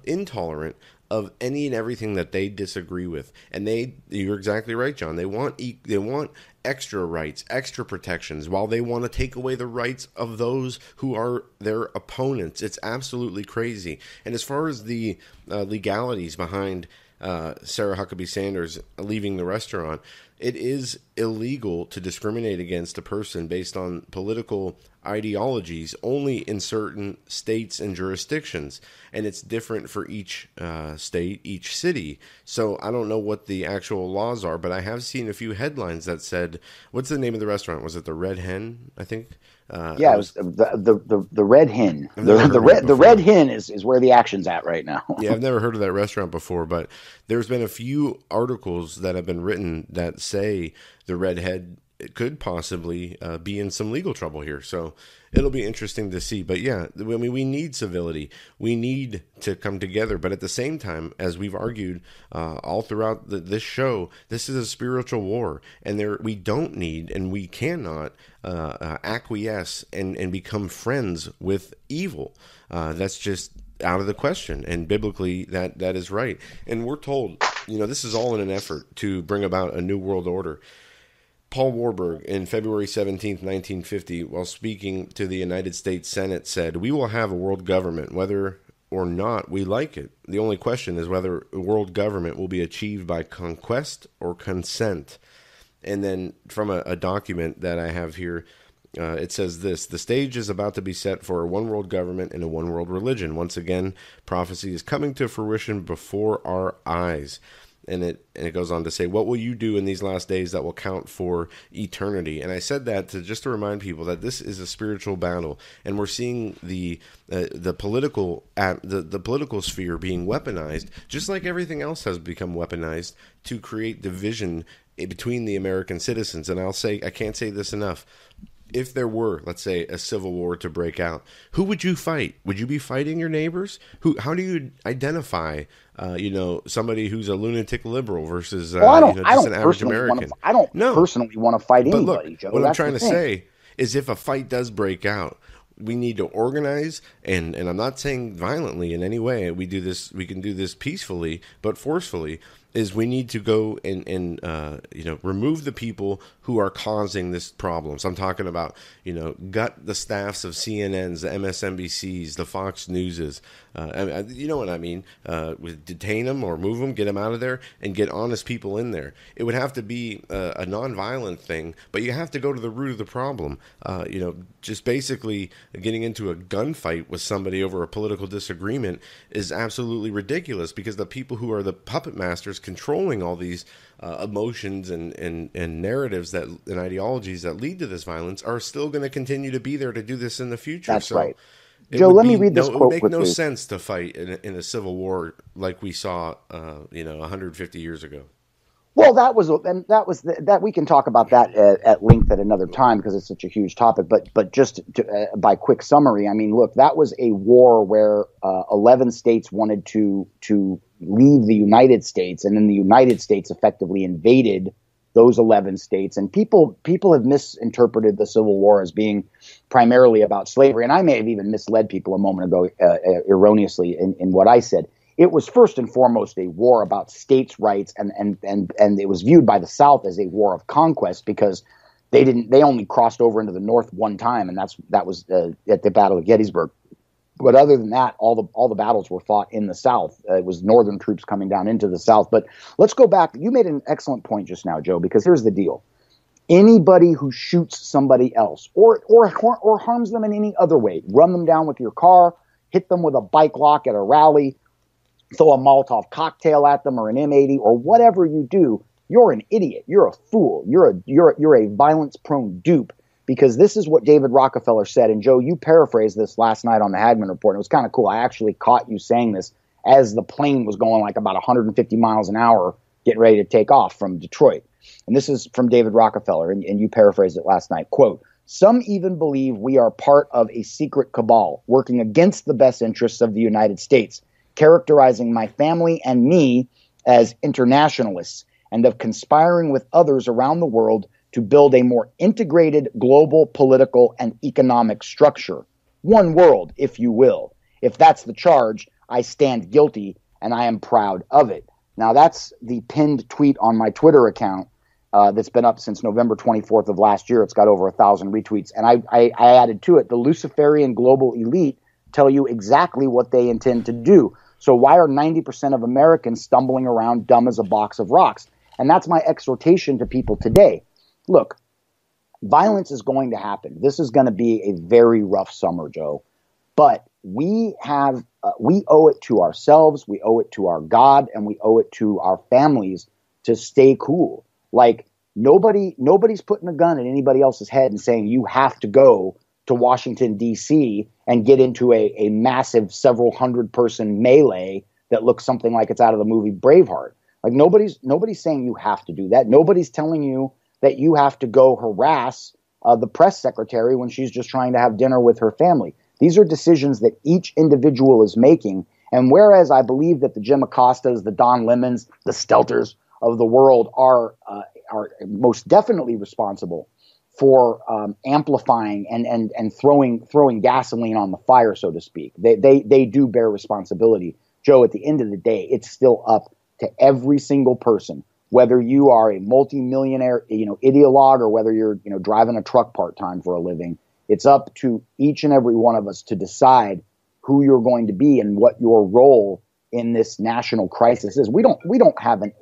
Speaker 6: intolerant of any and everything that they disagree with. And you're exactly right, John. They want extra rights, extra protections, while they want to take away the rights of those who are their opponents. It's absolutely crazy. And as far as the legalities behind Sarah Huckabee Sanders leaving the restaurant, it is illegal to discriminate against a person based on political ideologies only in certain states and jurisdictions. And it's different for each state, each city. So I don't know what the actual laws are, but I have seen a few headlines that said, what's the name of the restaurant? Was it the Red Hen, I think?
Speaker 7: It was the Red Hen. The Red Hen is where the action's at right now.
Speaker 6: Yeah, I've never heard of that restaurant before, but there's been a few articles that have been written that say the Red Hen could possibly be in some legal trouble here. So it'll be interesting to see. But yeah, I mean, we need civility. We need to come together. But at the same time, as we've argued all throughout this show, this is a spiritual war. And we don't need and we cannot acquiesce and become friends with evil. That's just out of the question. And biblically, that is right. And we're told, this is all in an effort to bring about a new world order. Paul Warburg, in February 17th, 1950, while speaking to the United States Senate, said, "We will have a world government, whether or not we like it. The only question is whether a world government will be achieved by conquest or consent." And then from a document that I have here, it says this: "The stage is about to be set for a one world government and a one world religion. Once again, prophecy is coming to fruition before our eyes." And it goes on to say, "What will you do in these last days that will count for eternity?" And I said that to remind people that this is a spiritual battle, and we're seeing the political sphere being weaponized, just like everything else has become weaponized to create division between the American citizens. And I can't say this enough. If there were, let's say, a civil war to break out, who would you fight? Would you be fighting your neighbors? How do you identify, somebody who's a lunatic liberal versus just an average American?
Speaker 7: I don't personally want to fight anybody,
Speaker 6: look,
Speaker 7: Joe.
Speaker 6: What I'm trying to say is, if a fight does break out, we need to organize, and I'm not saying violently in any way. We can do this peacefully, but forcefully. Is we need to go and remove the people who are causing this problem. So I'm talking about, gut the staffs of CNNs, the MSNBCs, the Fox Newses. You know what I mean? Detain them or move them, get them out of there, and get honest people in there. It would have to be a nonviolent thing, but you have to go to the root of the problem. Just basically getting into a gunfight with somebody over a political disagreement is absolutely ridiculous, because the people who are the puppet masters controlling all these emotions and narratives and ideologies that lead to this violence are still going to continue to be there to do this in the future.
Speaker 7: That's right. Joe, let me read this quote.
Speaker 6: It would make no sense to fight in a civil war like we saw, 150 years ago.
Speaker 7: Well, that we can talk about that at length at another time, because it's such a huge topic. But just by quick summary, I mean, look, that was a war where 11 states wanted to leave the United States, and then the United States effectively invaded those 11 states. And people have misinterpreted the Civil War as being primarily about slavery, and I may have even misled people a moment ago erroneously in what I said. It was first and foremost a war about states' rights, and it was viewed by the South as a war of conquest, because they only crossed over into the North one time, and that was at the Battle of Gettysburg. But other than that, all the battles were fought in the South. It was Northern troops coming down into the South. But let's go back. You made an excellent point just now, Joe, because here's the deal. Anybody who shoots somebody else or harms them in any other way, run them down with your car, hit them with a bike lock at a rally, throw a Molotov cocktail at them or an M80 or whatever you do, you're an idiot. You're a fool. You're a violence-prone dupe. Because this is what David Rockefeller said. And Joe, you paraphrased this last night on the Hagmann Report. It was kind of cool. I actually caught you saying this as the plane was going like about 150 miles an hour, getting ready to take off from Detroit. And this is from David Rockefeller, and you paraphrased it last night. Quote, "Some even believe we are part of a secret cabal working against the best interests of the United States, characterizing my family and me as internationalists, and of conspiring with others around the world to build a more integrated global political and economic structure. One world, if you will. If that's the charge, I stand guilty, and I am proud of it." Now, that's the pinned tweet on my Twitter account that's been up since November 24th of last year. It's got over 1,000 retweets. And I added to it, the Luciferian global elite tell you exactly what they intend to do. So why are 90% of Americans stumbling around dumb as a box of rocks? And that's my exhortation to people today. Look, violence is going to happen. This is going to be a very rough summer, Joe. But we owe it to ourselves, we owe it to our God, and we owe it to our families to stay cool. Like, nobody's putting a gun in anybody else's head and saying you have to go to Washington, D.C. and get into a massive several hundred person melee that looks something like it's out of the movie Braveheart. Like, nobody's saying you have to do that. Nobody's telling you that you have to go harass the press secretary when she's just trying to have dinner with her family. These are decisions that each individual is making. And whereas I believe that the Jim Acostas, the Don Lemons, the Stelters of the world are most definitely responsible for amplifying and throwing gasoline on the fire, so to speak. They do bear responsibility. Joe, at the end of the day, it's still up to every single person, whether you are a multimillionaire, ideologue, or whether you're, driving a truck part-time for a living. It's up to each and every one of us to decide who you're going to be and what your role in this national crisis is. We don't have an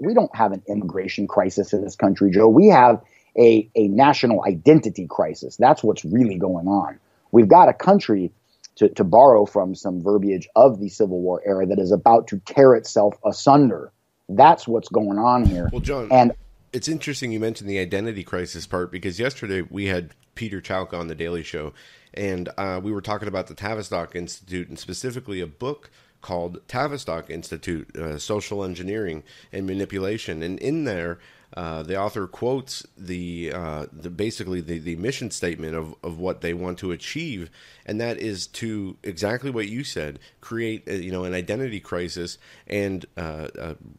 Speaker 7: immigration crisis in this country, Joe. We have a national identity crisis. That's what's really going on. We've got a country, to borrow from some verbiage of the Civil War era, that is about to tear itself asunder. That's what's going on here.
Speaker 6: Well, John,
Speaker 7: and
Speaker 6: it's interesting you mentioned the identity crisis part, because yesterday we had Peter Chalk on the Daily Show, and we were talking about the Tavistock Institute, and specifically a book called Tavistock Institute, Social Engineering and Manipulation. And in there, the author quotes the mission statement of what they want to achieve, and that is to exactly what you said: create an identity crisis and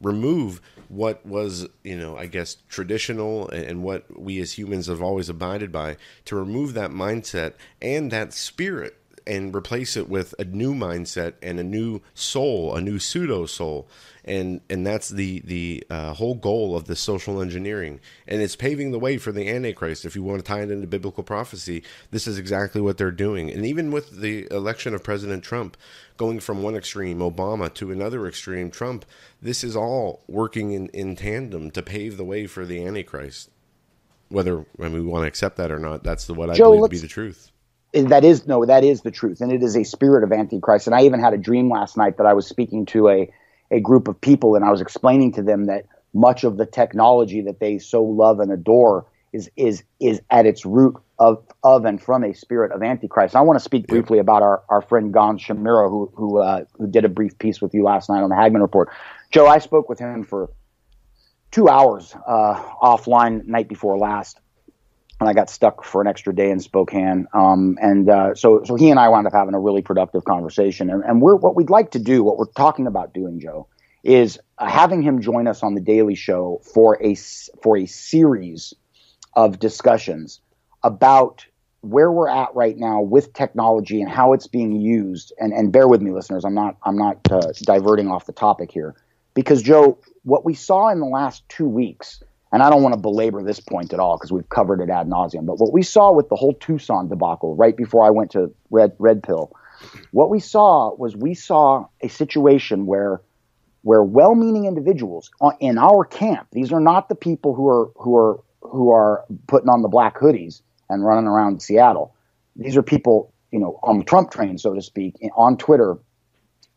Speaker 6: remove what was I guess traditional and what we as humans have always abided by, to remove that mindset and that spirit and replace it with a new mindset and a new soul, a new pseudo soul. And that's the whole goal of the social engineering. And it's paving the way for the Antichrist. If you want to tie it into biblical prophecy, this is exactly what they're doing. And even with the election of President Trump, going from one extreme, Obama, to another extreme, Trump, this is all working in tandem to pave the way for the Antichrist. Whether we want to accept that or not, that's what I believe to be the truth.
Speaker 7: That is the truth. And it is a spirit of Antichrist. And I even had a dream last night that I was speaking to a group of people, and I was explaining to them that much of the technology that they so love and adore is at its root of and from a spirit of Antichrist. I want to speak briefly about our friend Gon Shamira, who did a brief piece with you last night on the Hagmann Report. Joe, I spoke with him for 2 hours offline night before last, and I got stuck for an extra day in Spokane. So he and I wound up having a really productive conversation. And what we'd like to do, what we're talking about doing, Joe, is having him join us on the Daily Show for a series of discussions about where we're at right now with technology and how it's being used. And bear with me, listeners, I'm not diverting off the topic here, because Joe, what we saw in the last 2 weeks, and I don't want to belabor this point at all because we've covered it ad nauseum, but what we saw with the whole Tucson debacle right before I went to Red Pill, what we saw a situation where well-meaning individuals in our camp, these are not the people who are putting on the black hoodies and running around Seattle. These are people, on the Trump train, so to speak, on Twitter,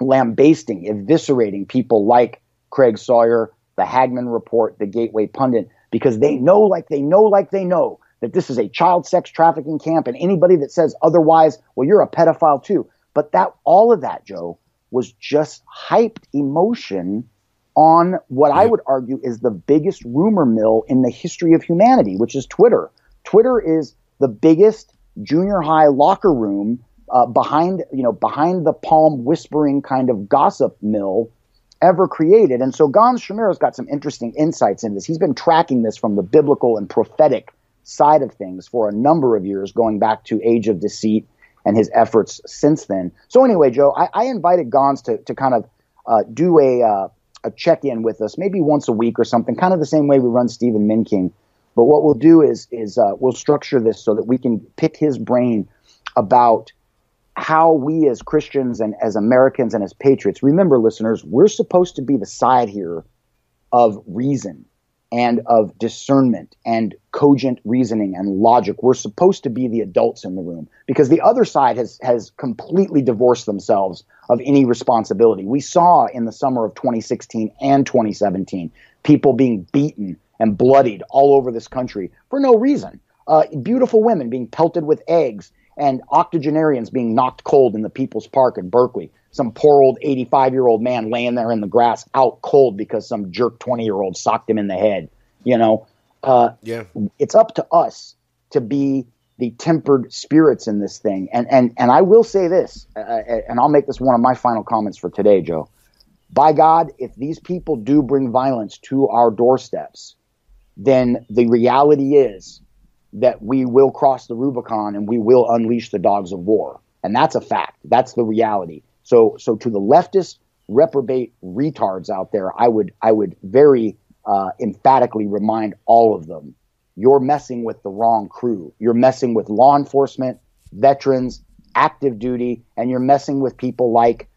Speaker 7: lambasting, eviscerating people like Craig Sawyer, the Hagmann Report, the Gateway Pundit, because they know that this is a child sex trafficking camp, and anybody that says otherwise, well, you're a pedophile too. But all of that, Joe, was just hyped emotion on what I would argue is the biggest rumor mill in the history of humanity, which is Twitter. Twitter is the biggest junior high locker room behind the palm whispering kind of gossip mill ever created. And so Gon Shamira's got some interesting insights in this. He's been tracking this from the biblical and prophetic side of things for a number of years, going back to Age of Deceit and his efforts since then. So anyway, Joe, I invited Gons to kind of do a check-in with us, maybe once a week or something, kind of the same way we run Stephen Minking. But what we'll do is we'll structure this so that we can pick his brain about how we as Christians and as Americans and as patriots, remember, listeners, we're supposed to be the side here of reason. and of discernment and cogent reasoning and logic. We're supposed to be the adults in the room, because the other side has completely divorced themselves of any responsibility. We saw in the summer of 2016 and 2017 people being beaten and bloodied all over this country for no reason. Beautiful women being pelted with eggs, and octogenarians being knocked cold in the People's Park in Berkeley. Some poor old 85-year-old man laying there in the grass out cold because some jerk 20-year-old socked him in the head. It's up to us to be the tempered spirits in this thing. And I will say this, and I'll make this one of my final comments for today, Joe. By God, if these people do bring violence to our doorsteps, then the reality is that we will cross the Rubicon and we will unleash the dogs of war. And that's a fact. That's the reality. So to the leftist reprobate retards out there, I would very emphatically remind all of them, you're messing with the wrong crew. You're messing with law enforcement, veterans, active duty, and you're messing with people like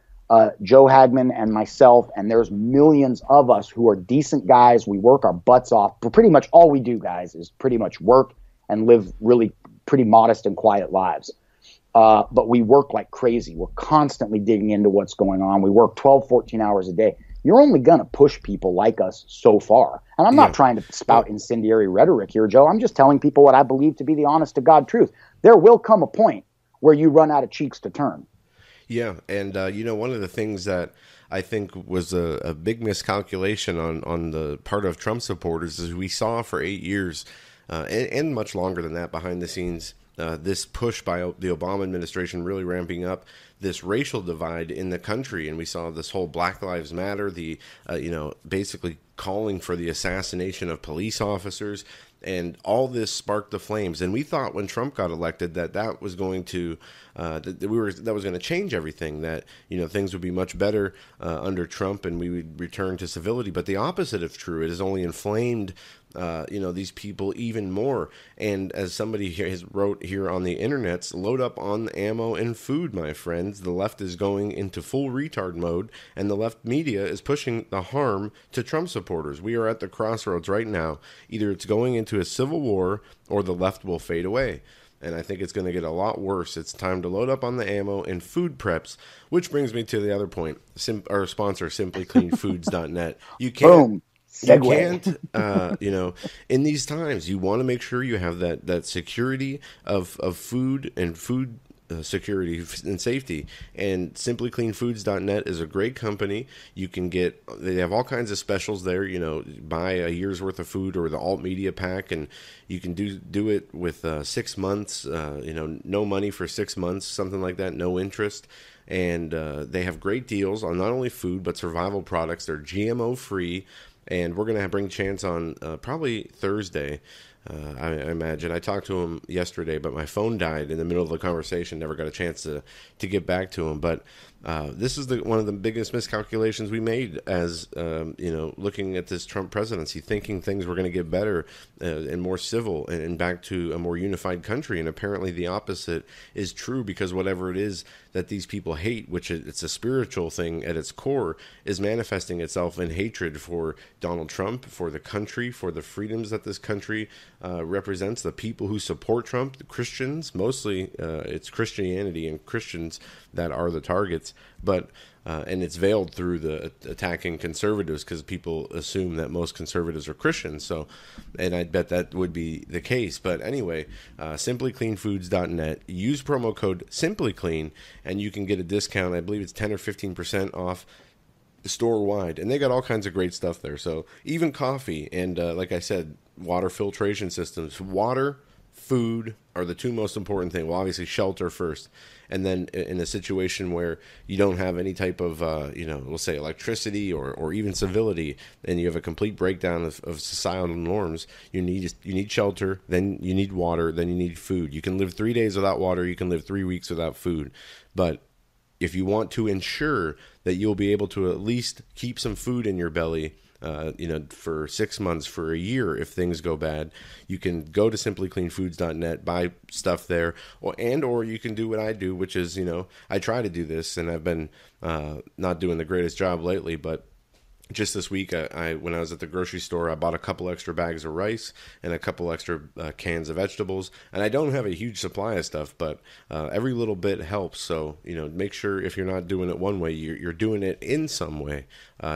Speaker 7: Joe Hagmann and myself, and there's millions of us who are decent guys. We work our butts off. But pretty much all we do, guys, is pretty much work and live really pretty modest and quiet lives. But we work like crazy. We're constantly digging into what's going on. We work 12, 14 hours a day. You're only going to push people like us so far. And I'm not trying to spout incendiary rhetoric here, Joe. I'm just telling people what I believe to be the honest to God truth. There will come a point where you run out of cheeks to turn.
Speaker 6: Yeah, and one of the things that I think was a big miscalculation on the part of Trump supporters is we saw for 8 years, and much longer than that behind the scenes, this push by the Obama administration really ramping up this racial divide in the country. And we saw this whole Black Lives Matter, the basically calling for the assassination of police officers, and all this sparked the flames. And we thought when Trump got elected that was going to that was going to change everything, that things would be much better under Trump and we would return to civility. But the opposite is true. It has only inflamed these people even more. And as somebody here has wrote here on the internets, load up on ammo and food, my friends. The left is going into full retard mode, and the left media is pushing the harm to Trump supporters. We are at the crossroads right now. Either it's going into a civil war or the left will fade away. And I think it's going to get a lot worse. It's time to load up on the ammo and food preps, which brings me to the other point. Our sponsor, simplycleanfoods.net. You can't...
Speaker 7: Boom. Segway.
Speaker 6: You can't, in these times, you want to make sure you have that security of food and food security and safety. And simplycleanfoods.net is a great company. You can they have all kinds of specials there, buy a year's worth of food or the alt media pack, and you can do it with 6 months, no money for 6 months, something like that, no interest. And they have great deals on not only food, but survival products. They're GMO free. And we're going to bring Chance on probably Thursday, I imagine. I talked to him yesterday, but my phone died in the middle of the conversation. Never got a chance to get back to him. But this is one of the biggest miscalculations we made as, looking at this Trump presidency, thinking things were going to get better and more civil and back to a more unified country. And apparently the opposite is true, because whatever it is that these people hate, which it's a spiritual thing at its core, is manifesting itself in hatred for Donald Trump, for the country, for the freedoms that this country represents, the people who support Trump, the Christians. Mostly it's Christianity and Christians that are the targets, but and it's veiled through the attacking conservatives, because people assume that most conservatives are Christians. So, and I bet that would be the case. But anyway, simplycleanfoods.net. Use promo code SimplyClean, and you can get a discount. I believe it's 10 or 15% off store-wide, and they got all kinds of great stuff there. So even coffee and, like I said, water filtration systems. Water, food are the two most important things. Well, obviously shelter first, and then in a situation where you don't have any type of, we'll say electricity or even civility, and you have a complete breakdown of societal norms, you need shelter, then you need water, then you need food. You can live 3 days without water, you can live 3 weeks without food, but if you want to ensure that you'll be able to at least keep some food in your belly, for 6 months, for a year, if things go bad, you can go to simplycleanfoods.net, buy stuff there, or you can do what I do, which is, I try to do this, and I've been not doing the greatest job lately, but just this week, when I was at the grocery store, I bought a couple extra bags of rice and a couple extra cans of vegetables. And I don't have a huge supply of stuff, but every little bit helps. So, make sure if you're not doing it one way, you're doing it in some way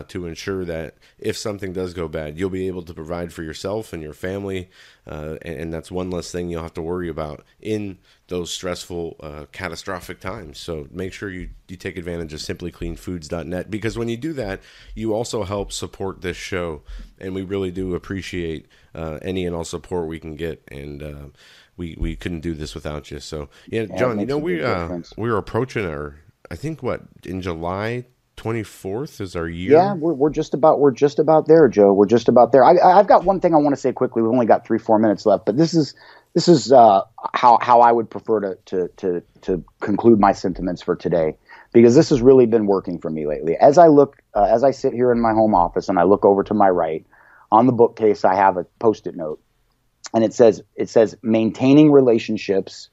Speaker 6: to ensure that if something does go bad, you'll be able to provide for yourself and your family. And that's one less thing you'll have to worry about in those stressful, catastrophic times. So make sure you take advantage of simplycleanfoods.net, because when you do that, you also help support this show, and we really do appreciate any and all support we can get, and we couldn't do this without you. So yeah, John, we were approaching I think in July 24th is our year.
Speaker 7: Yeah, we're just about there, Joe. We're just about there. I've got one thing I want to say quickly. We've only got 3-4 minutes left, but this is how I would prefer to conclude my sentiments for today, because this has really been working for me lately. As I sit here in my home office and I look over to my right, on the bookcase I have a Post-it note, and it says maintaining relationships,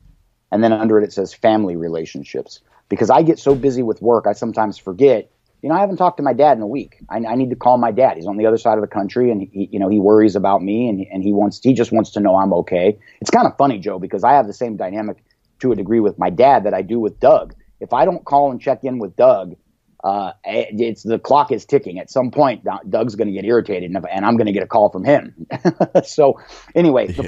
Speaker 7: and then under it says family relationships. Because I get so busy with work, I sometimes forget. I haven't talked to my dad in a week. I need to call my dad. He's on the other side of the country, and he worries about me, and he just wants to know I'm okay. It's kind of funny, Joe, because I have the same dynamic to a degree with my dad that I do with Doug. If I don't call and check in with Doug, the clock is ticking. At some point, Doug's going to get irritated, and I'm going to get a call from him. So anyway, the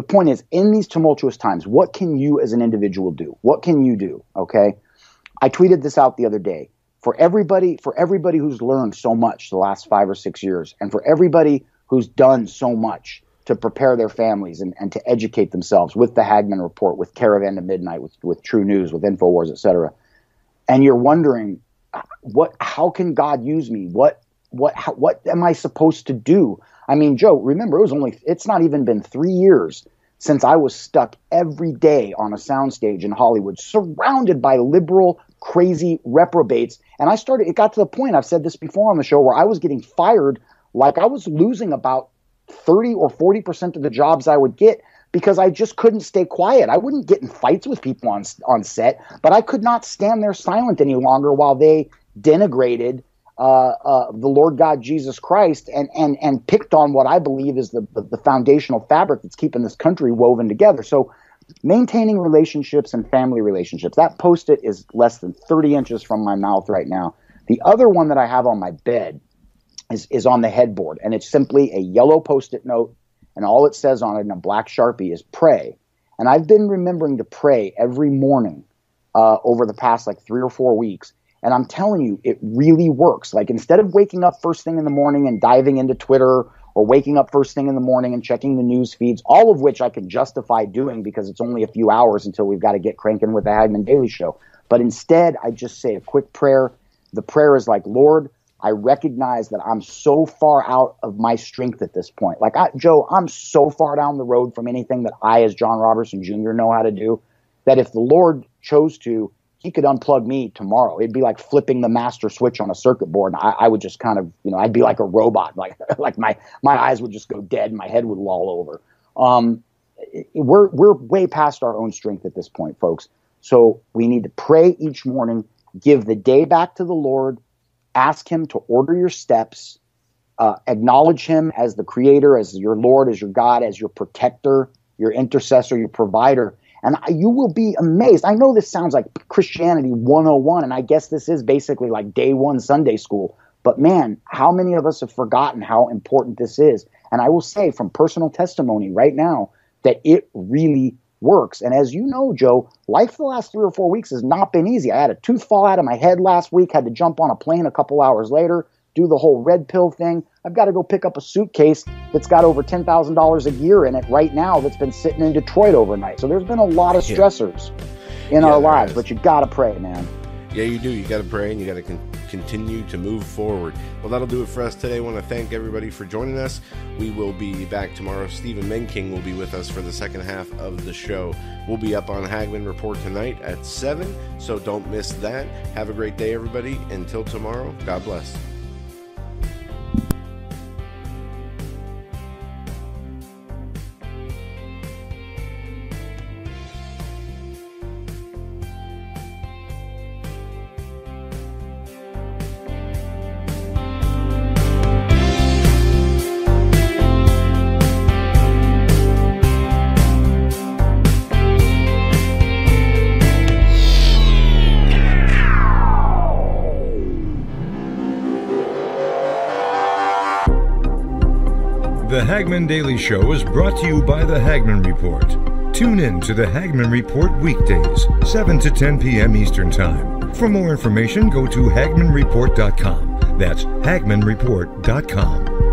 Speaker 7: point is, in these tumultuous times, what can you as an individual do? What can you do? Okay, I tweeted this out the other day. For everybody who's learned so much the last 5 or 6 years, and for everybody who's done so much to prepare their families and to educate themselves with the Hagmann Report, with Caravan to Midnight, with True News, with InfoWars, etc., and you're wondering, how can God use me? What am I supposed to do? I mean, Joe, remember, it's not even been 3 years since I was stuck every day on a soundstage in Hollywood, surrounded by liberal, crazy reprobates. And it got to the point, I've said this before on the show, where I was getting fired, like I was losing about 30 or 40% of the jobs I would get, because I just couldn't stay quiet. I wouldn't get in fights with people on set, but I could not stand there silent any longer while they denigrated the Lord God Jesus Christ and picked on what I believe is the foundational fabric that's keeping this country woven together. So maintaining relationships and family relationships. That Post-it is less than 30 inches from my mouth right now. The other one that I have on my bed is on the headboard, and it's simply a yellow Post-it note, and all it says on it in a black Sharpie is pray. And I've been remembering to pray every morning over the past 3 or 4 weeks. And I'm telling you, it really works. Like, instead of waking up first thing in the morning and diving into Twitter, or waking up first thing in the morning and checking the news feeds, all of which I can justify doing because it's only a few hours until we've got to get cranking with the Hagmann Daily Show. But instead, I just say a quick prayer. The prayer is like, Lord, I recognize that I'm so far out of my strength at this point. Joe, I'm so far down the road from anything that I, as Jon Robberson Jr., know how to do, that if the Lord chose to, he could unplug me tomorrow. It'd be like flipping the master switch on a circuit board. And I would just kind of, I'd be like a robot. Like my eyes would just go dead and my head would loll over. We're way past our own strength at this point, folks. So we need to pray each morning, give the day back to the Lord, ask him to order your steps, acknowledge him as the creator, as your Lord, as your God, as your protector, your intercessor, your provider. And you will be amazed. I know this sounds like Christianity 101, and I guess this is basically like day one Sunday school. But man, how many of us have forgotten how important this is? And I will say from personal testimony right now that it really works. And as you know, Joe, life for the last 3 or 4 weeks has not been easy. I had a tooth fall out of my head last week, had to jump on a plane a couple hours later, do the whole red pill thing. I've got to go pick up a suitcase that's got over $10,000 a year in it right now that's been sitting in Detroit overnight. So there's been a lot of stressors in our lives, but you got to pray, man.
Speaker 6: Yeah, you do. You got to pray, and you got to continue to move forward. Well, that'll do it for us today. I want to thank everybody for joining us. We will be back tomorrow. Stephen Menking will be with us for the second half of the show. We'll be up on Hagmann Report tonight at 7, so don't miss that. Have a great day, everybody. Until tomorrow, God bless.
Speaker 5: The Hagmann Daily Show is brought to you by the Hagmann Report. Tune in to the Hagmann Report weekdays, 7 to 10 p.m. Eastern Time. For more information, go to HagmannReport.com. That's HagmannReport.com.